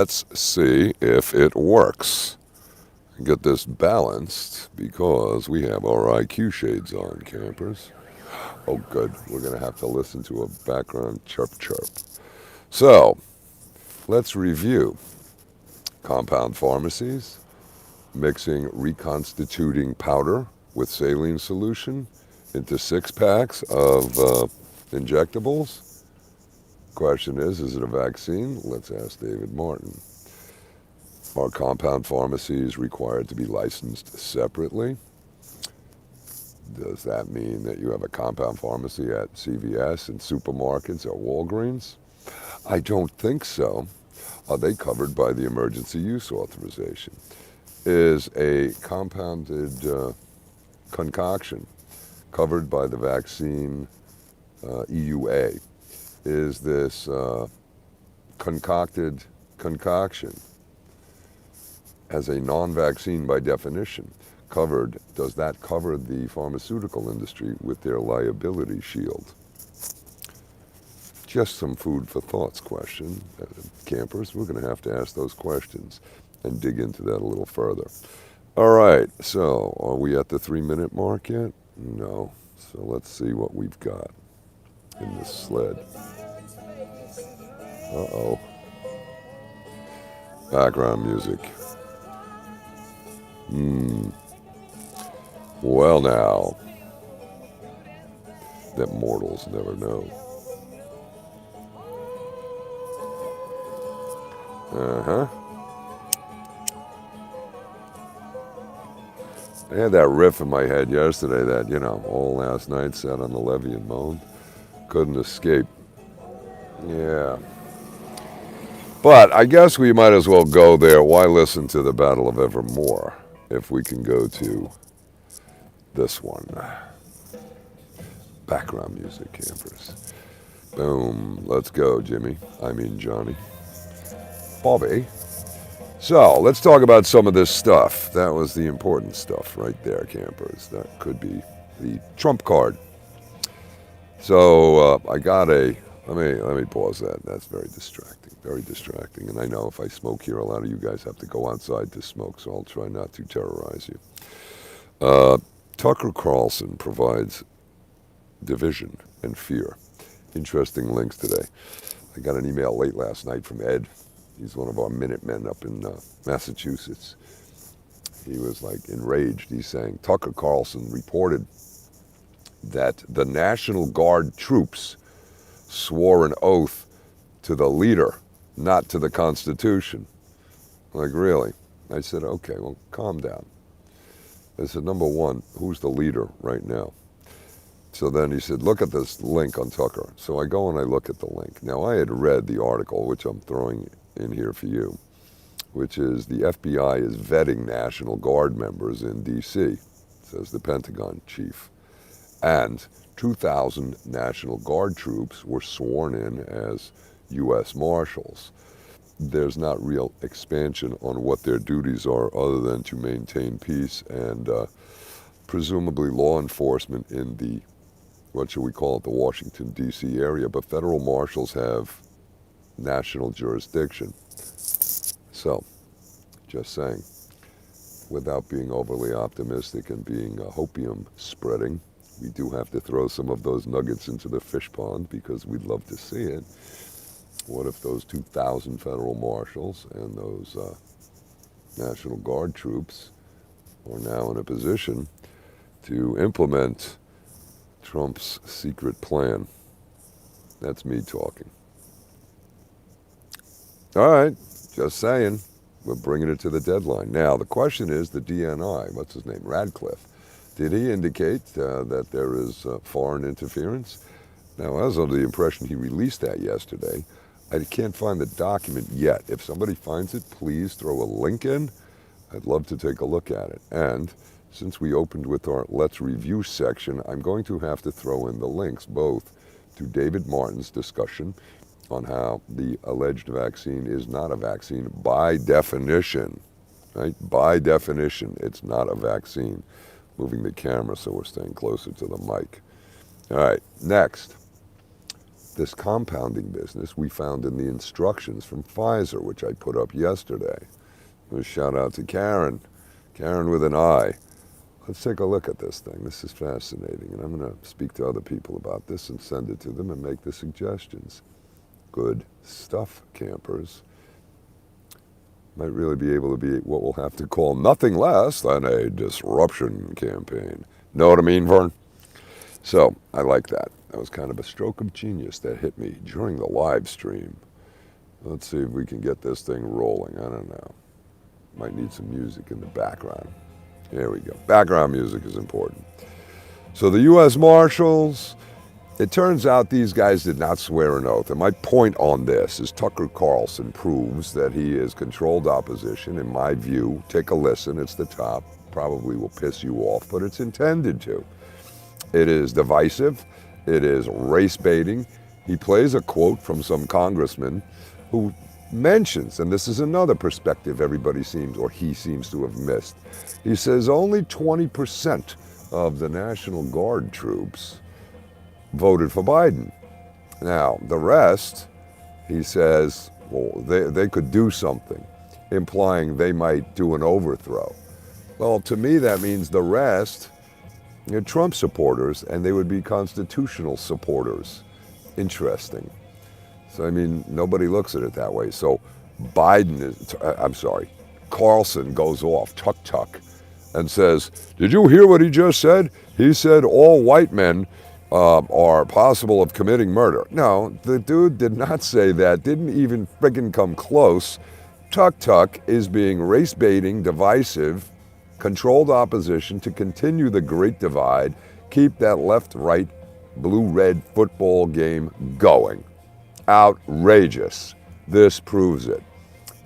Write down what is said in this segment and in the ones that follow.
Let's see if it works. Get this balanced because we have our IQ shades on, campers. Oh, good. We're going to have to listen to a background chirp chirp. So, let's review compound pharmacies, mixing reconstituting powder with saline solution into 6 packs of injectables. Question is it a vaccine? Let's ask David Martin. Are compound pharmacies required to be licensed separately? Does that mean that you have a compound pharmacy at CVS and supermarkets or Walgreens? I don't think so. Are they covered by the emergency use authorization? Is a compounded concoction covered by the vaccine EUA? Is this concocted concoction as a non-vaccine by definition covered? Does that cover the pharmaceutical industry with their liability shield? Just some food for thoughts question. Campers, we're going to have to ask those questions and dig into that a little further. All right, so are we at the 3-minute mark yet? No. So let's see what we've got in this sled. Uh-oh. Background music. Well now, that mortals never know. Uh-huh. I had that riff in my head yesterday that, all last night sat on the levee and moaned. Couldn't escape. Yeah. But I guess we might as well go there. Why listen to the Battle of Evermore if we can go to this one? Background music, campers. Boom. Let's go, Jimmy. I mean Johnny. Bobby. So, let's talk about some of this stuff. That was the important stuff right there, campers. That could be the trump card. So, I got a... Let me pause that. That's very distracting. Very distracting. And I know if I smoke here, a lot of you guys have to go outside to smoke, so I'll try not to terrorize you. Tucker Carlson provides division and fear. Interesting links today. I got an email late last night from Ed. He's one of our Minutemen up in Massachusetts. He was like enraged. He's saying Tucker Carlson reported that the National Guard troops swore an oath to the leader, not to the Constitution. Like, really? I said, okay, well, calm down. I said, number one, who's the leader right now? So then he said, look at this link on Tucker. So I go and I look at the link. Now, I had read the article, which I'm throwing in here for you, which is the FBI is vetting National Guard members in D.C., says the Pentagon chief. And 2,000 National Guard troops were sworn in as U.S. Marshals. There's not real expansion on what their duties are other than to maintain peace and presumably law enforcement in the, what should we call it, the Washington, D.C. area. But federal marshals have national jurisdiction. So, just saying, without being overly optimistic and being hopium spreading, we do have to throw some of those nuggets into the fish pond because we'd love to see it. What if those 2,000 federal marshals and those National Guard troops are now in a position to implement Trump's secret plan? That's me talking. All right, just saying. We're bringing it to the deadline. Now, the question is the DNI, what's his name, Radcliffe. Did he indicate that there is foreign interference? Now, I was under the impression he released that yesterday. I can't find the document yet. If somebody finds it, please throw a link in. I'd love to take a look at it. And since we opened with our Let's Review section, I'm going to have to throw in the links both to David Martin's discussion on how the alleged vaccine is not a vaccine by definition, right? By definition, it's not a vaccine. Moving the camera so we're staying closer to the mic. All right, next. this compounding business we found in the instructions from Pfizer, which I put up yesterday. A shout out to Karen, Karen with an I. Let's take a look at this thing. This is fascinating, and I'm going to speak to other people about this and send it to them and make the suggestions. Good stuff, campers. Might really be able to be what we'll have to call nothing less than a disruption campaign. Know what I mean, Vern? So, I like that. That was kind of a stroke of genius that hit me during the live stream. Let's see if we can get this thing rolling. I don't know. Might need some music in the background. There we go. Background music is important. So the U.S. Marshals, it turns out these guys did not swear an oath. And my point on this is Tucker Carlson proves that he is controlled opposition, in my view. Take a listen. It's the top. Probably will piss you off, but it's intended to. It is divisive. It is race baiting. He plays a quote from some congressman who mentions, and this is another perspective everybody seems, or he seems to have missed. He says only 20% of the National Guard troops voted for Biden. Now, the rest, he says, well, they could do something, implying they might do an overthrow. Well, to me, that means the rest are Trump supporters, and they would be constitutional supporters. Interesting. So, I mean, nobody looks at it that way. So Biden is, Carlson goes off, tuck, and says, did you hear what he just said? He said all white men are possible of committing murder. No, the dude did not say that, didn't even friggin' come close. Tuck is being race baiting, divisive, controlled opposition to continue the great divide, keep that left-right, blue-red football game going. Outrageous. This proves it.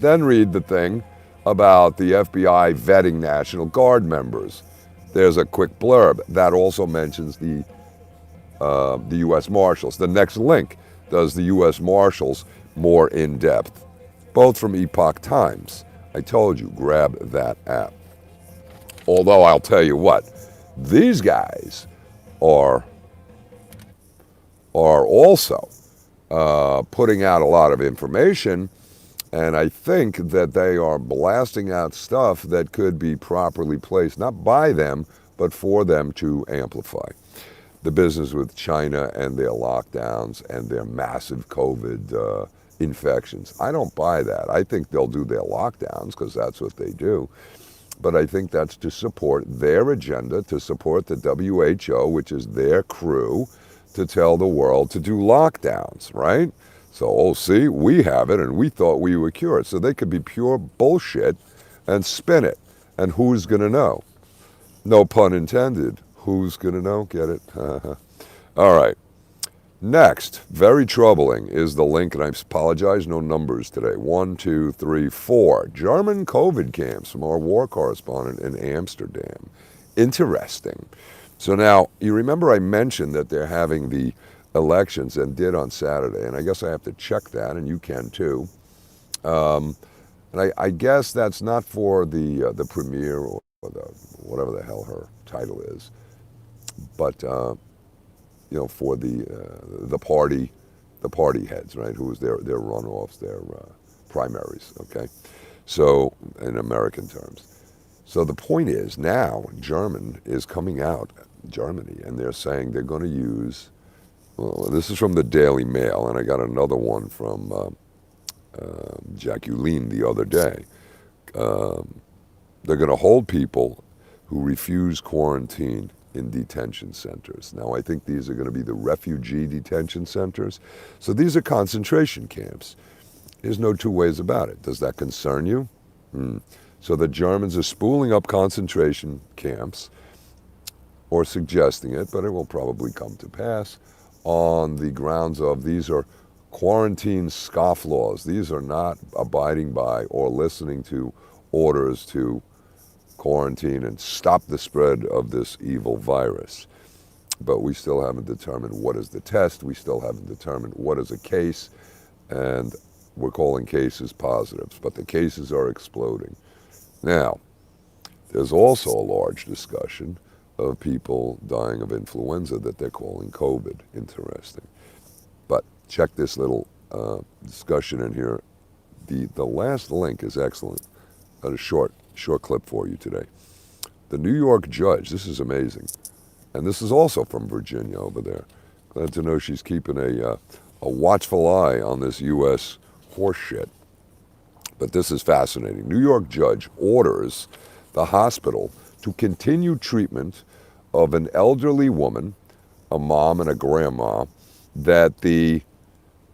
Then read the thing about the FBI vetting National Guard members. There's a quick blurb that also mentions the U.S. Marshals. The next link does the U.S. Marshals more in depth, both from Epoch Times. I told you, grab that app. Although I'll tell you what, these guys are also putting out a lot of information, and I think that they are blasting out stuff that could be properly placed, not by them, but for them to amplify. The business with China and their lockdowns and their massive COVID infections. I don't buy that. I think they'll do their lockdowns because that's what they do. But I think that's to support their agenda, to support the WHO, which is their crew, to tell the world to do lockdowns, right? So, see, we have it, and we thought we were cured. So they could be pure bullshit and spin it. And who's going to know? No pun intended. Who's going to know? Get it? All right. Next, very troubling, is the link, and I apologize, no numbers today. 1, 2, 3, 4. German COVID camps from our war correspondent in Amsterdam. Interesting. So now, you remember I mentioned that they're having the elections, and did on Saturday, and I guess I have to check that, and you can too. And I guess that's not for the premier or the whatever the hell her title is, but for the party heads, right? Who's their runoffs, their primaries. Okay, so in American terms. So the point is now Germany is coming out, and they're saying they're going to use. Well, this is from the Daily Mail, and I got another one from Jacqueline the other day. They're going to hold people who refuse quarantine in detention centers. Now, I think these are going to be the refugee detention centers. So these are concentration camps. There's no two ways about it. Does that concern you? So the Germans are spooling up concentration camps, or suggesting it, but it will probably come to pass, on the grounds of these are quarantine scofflaws. These are not abiding by or listening to orders to quarantine and stop the spread of this evil virus. But we still haven't determined what is the test. We still haven't determined what is a case, and we're calling cases positives, but the cases are exploding. Now, there's also a large discussion of people dying of influenza that they're calling COVID. Interesting. But check this little discussion in here. The last link is excellent. Got a short clip for you today. The New York judge, this is amazing, and this is also from Virginia over there. Glad to know she's keeping a watchful eye on this U.S. horse shit. But this is fascinating. New York judge orders the hospital to continue treatment of an elderly woman, a mom and a grandma, that the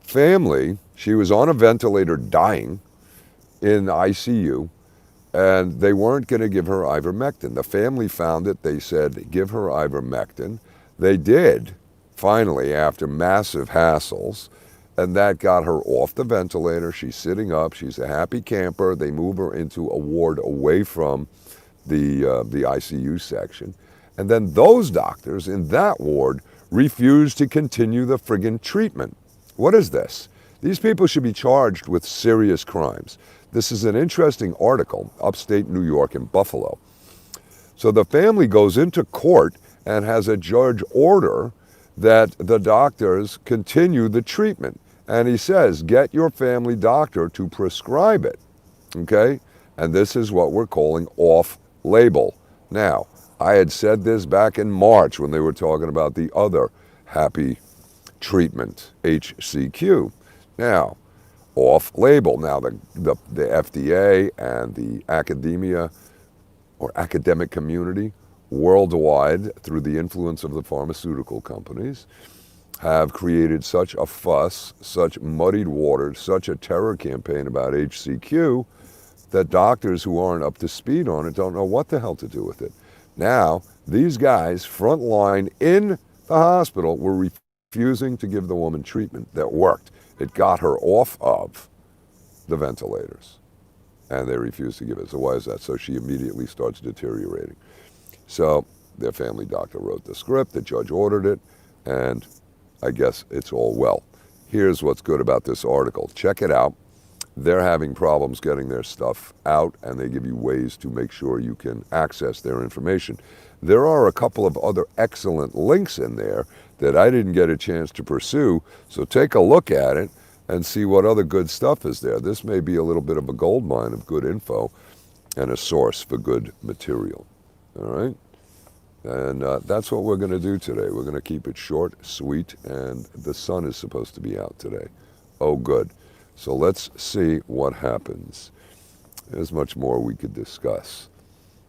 family, she was on a ventilator dying in ICU, and they weren't going to give her ivermectin. The family found it. They said, give her ivermectin. They did, finally, after massive hassles, and that got her off the ventilator. She's sitting up. She's a happy camper. They move her into a ward away from the ICU section. And then those doctors in that ward refused to continue the friggin' treatment. What is this? These people should be charged with serious crimes. This is an interesting article, upstate New York in Buffalo. So the family goes into court and has a judge order that the doctors continue the treatment. And he says, get your family doctor to prescribe it, okay? And this is what we're calling off-label. Now, I had said this back in March when they were talking about the other happy treatment, HCQ. Now, off-label. Now, the FDA and the academia or academic community worldwide, through the influence of the pharmaceutical companies, have created such a fuss, such muddied waters, such a terror campaign about HCQ that doctors who aren't up to speed on it don't know what the hell to do with it. Now, these guys, frontline in the hospital, were refusing to give the woman treatment that worked. It got her off of the ventilators, and they refused to give it. So why is that? So she immediately starts deteriorating. So their family doctor wrote the script, the judge ordered it, and I guess it's all well. Here's what's good about this article. Check it out. They're having problems getting their stuff out, and they give you ways to make sure you can access their information. There are a couple of other excellent links in there that I didn't get a chance to pursue, so take a look at it and see what other good stuff is there. This may be a little bit of a gold mine of good info and a source for good material. All right? And that's what we're going to do today. We're going to keep it short, sweet, and the sun is supposed to be out today. Oh, good. So let's see what happens. There's much more we could discuss.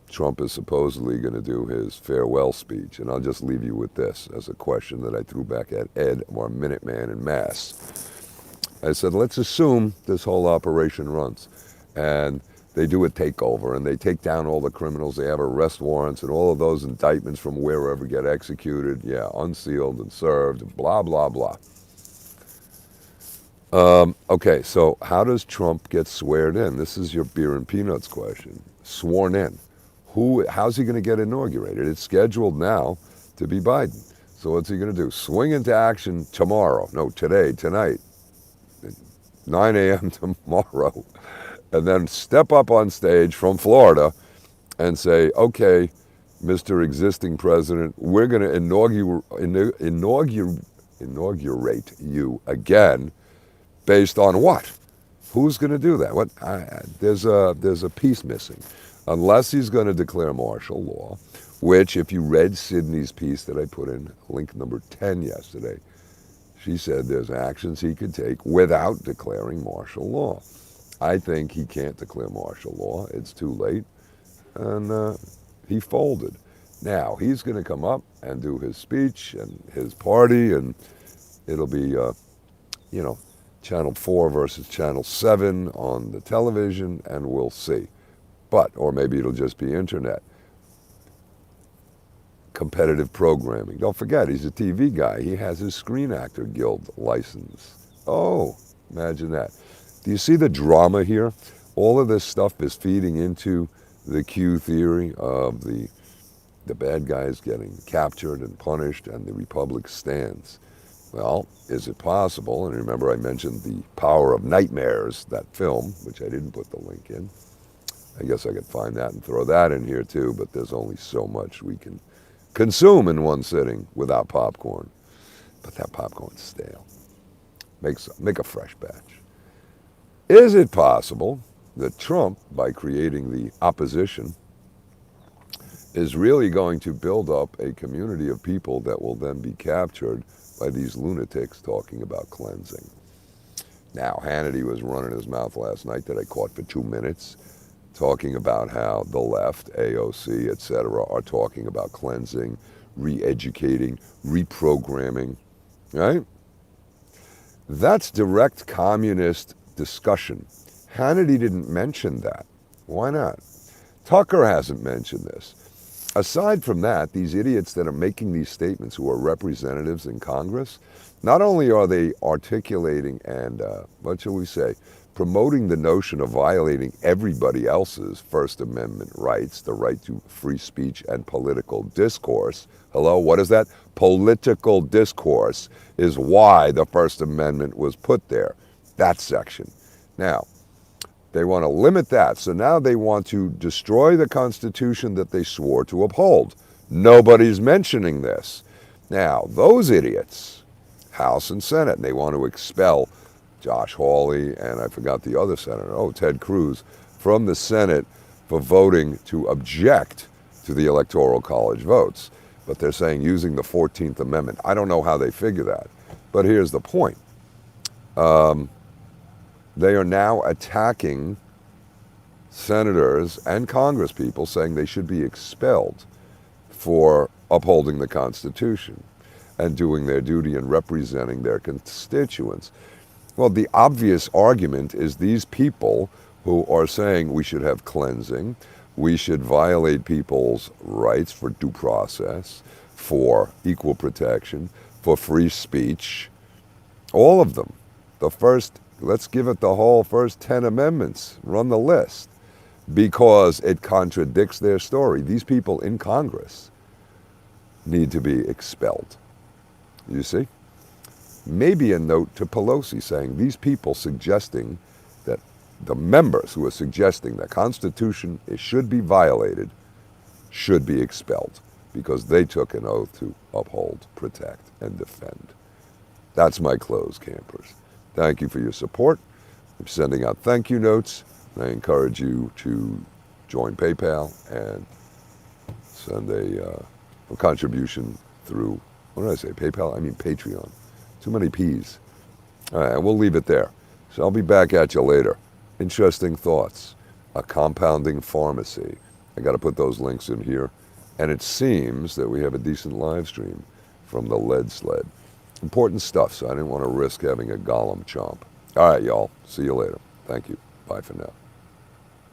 Trump is supposedly going to do his farewell speech, and I'll just leave you with this as a question that I threw back at Ed, our Minuteman in Mass. I said, let's assume this whole operation runs, and they do a takeover, and they take down all the criminals. They have arrest warrants, and all of those indictments from wherever get executed, unsealed and served, and blah, blah, blah. Okay, so how does Trump get sworn in? This is your beer and peanuts question. Sworn in. How's he going to get inaugurated? It's scheduled now to be Biden. So what's he going to do? Swing into action tomorrow. No, today, tonight, 9 a.m. tomorrow. And then step up on stage from Florida and say, okay, Mr. Existing President, we're going to inaugurate you again. Based on what? Who's going to do that? There's a piece missing. Unless he's going to declare martial law, which if you read Sydney's piece that I put in, link number 10 yesterday, she said there's actions he could take without declaring martial law. I think he can't declare martial law. It's too late. And he folded. Now, he's going to come up and do his speech and his party, and it'll be, Channel 4 versus Channel 7 on the television, and we'll see. Or maybe it'll just be internet. Competitive programming. Don't forget, he's a TV guy. He has his Screen Actor Guild license. Oh, imagine that. Do you see the drama here? All of this stuff is feeding into the Q theory of the bad guys getting captured and punished, and the Republic stands. Well, is it possible? And remember I mentioned The Power of Nightmares, that film, which I didn't put the link in. I guess I could find that and throw that in here too, but there's only so much we can consume in one sitting without popcorn. But that popcorn's stale. Make a fresh batch. Is it possible that Trump, by creating the opposition, is really going to build up a community of people that will then be captured by these lunatics talking about cleansing? Now, Hannity was running his mouth last night that I caught for 2 minutes, talking about how the left, AOC, etc., are talking about cleansing, re-educating, reprogramming, right? That's direct communist discussion. Hannity didn't mention that. Why not? Tucker hasn't mentioned this. Aside from that, these idiots that are making these statements, who are representatives in Congress, not only are they articulating and, what shall we say, promoting the notion of violating everybody else's First Amendment rights, the right to free speech and political discourse. Hello, what is that? Political discourse is why the First Amendment was put there, that section. Now, they want to limit that, so now they want to destroy the Constitution that they swore to uphold. Nobody's mentioning this. Now, those idiots, House and Senate, and they want to expel Josh Hawley and I forgot the other senator, Ted Cruz, from the Senate for voting to object to the Electoral College votes. But they're saying using the 14th Amendment. I don't know how they figure that, but here's the point. They are now attacking senators and congresspeople, saying they should be expelled for upholding the Constitution and doing their duty and representing their constituents. Well, the obvious argument is these people who are saying we should have cleansing, we should violate people's rights for due process, for equal protection, for free speech, all of them. Let's give it the whole first 10 amendments, run the list, because it contradicts their story. These people in Congress need to be expelled. You see? Maybe a note to Pelosi saying these people suggesting that the members who are suggesting the Constitution should be violated should be expelled because they took an oath to uphold, protect, and defend. That's my close, campers. Thank you for your support. I'm sending out thank you notes. I encourage you to join PayPal and send a contribution through, what did I say, PayPal? I mean Patreon. Too many P's. All right, we'll leave it there. So I'll be back at you later. Interesting thoughts. A compounding pharmacy. I got to put those links in here. And it seems that we have a decent live stream from the lead sled. Important stuff, so I didn't want to risk having a Gollum chomp. All right, y'all. See you later. Thank you. Bye for now.